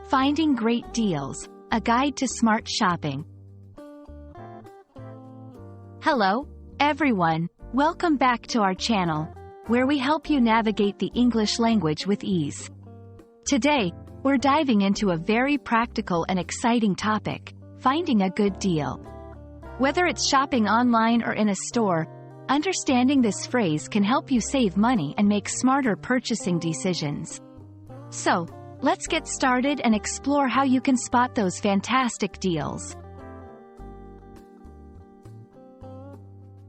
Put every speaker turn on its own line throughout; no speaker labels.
Finding Great Deals, a guide to smart shopping. Hello, everyone. Welcome back to our channel, where we help you navigate the English language with ease. Today, we're diving into a very practical and exciting topic, finding a good deal. Whether it's shopping online or in a store, understanding this phrase can help you save money and make smarter purchasing decisions. So, let's get started and explore how you can spot those fantastic deals.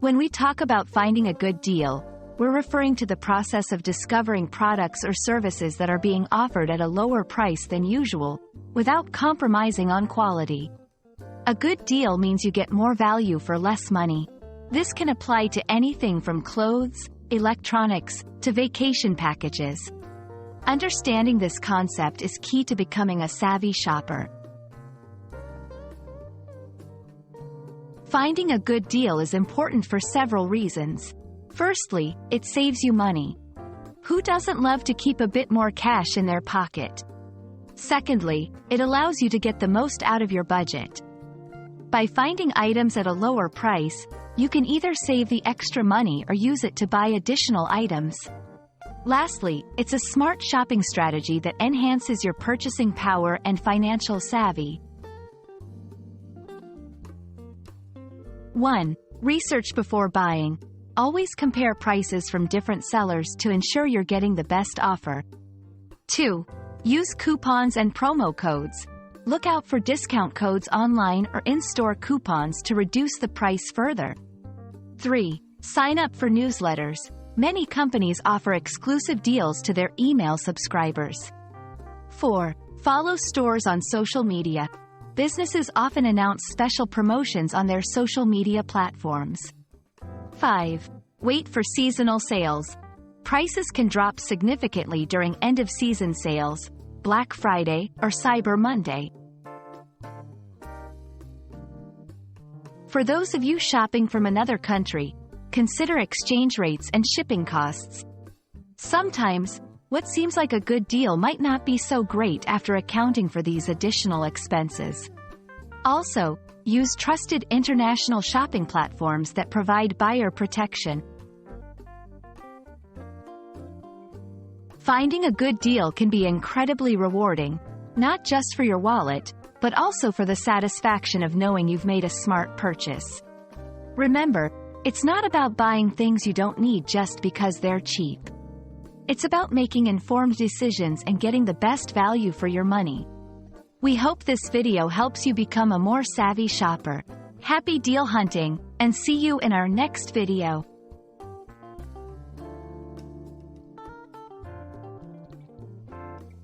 When we talk about finding a good deal, we're referring to the process of discovering products or services that are being offered at a lower price than usual, without compromising on quality. A good deal means you get more value for less money. This can apply to anything from clothes, electronics, to vacation packages. Understanding this concept is key to becoming a savvy shopper. Finding a good deal is important for several reasons. Firstly, it saves you money. Who doesn't love to keep a bit more cash in their pocket? Secondly, it allows you to get the most out of your budget. By finding items at a lower price, you can either save the extra money or use it to buy additional items. Lastly, it's a smart shopping strategy that enhances your purchasing power and financial savvy. 1. Research before buying. Always compare prices from different sellers to ensure you're getting the best offer. 2. Use coupons and promo codes. Look out for discount codes online or in-store coupons to reduce the price further. 3. Sign up for newsletters. Many companies offer exclusive deals to their email subscribers. 4. Follow stores on social media. Businesses often announce special promotions on their social media platforms. 5. Wait for seasonal sales. Prices can drop significantly during end-of-season sales, Black Friday, or Cyber Monday. For those of you shopping from another country, consider exchange rates and shipping costs. Sometimes, what seems like a good deal might not be so great after accounting for these additional expenses. Also, use trusted international shopping platforms that provide buyer protection. Finding a good deal can be incredibly rewarding, not just for your wallet, but also for the satisfaction of knowing you've made a smart purchase. Remember, it's not about buying things you don't need just because they're cheap. It's about making informed decisions and getting the best value for your money. We hope this video helps you become a more savvy shopper. Happy deal hunting, and see you in our next video.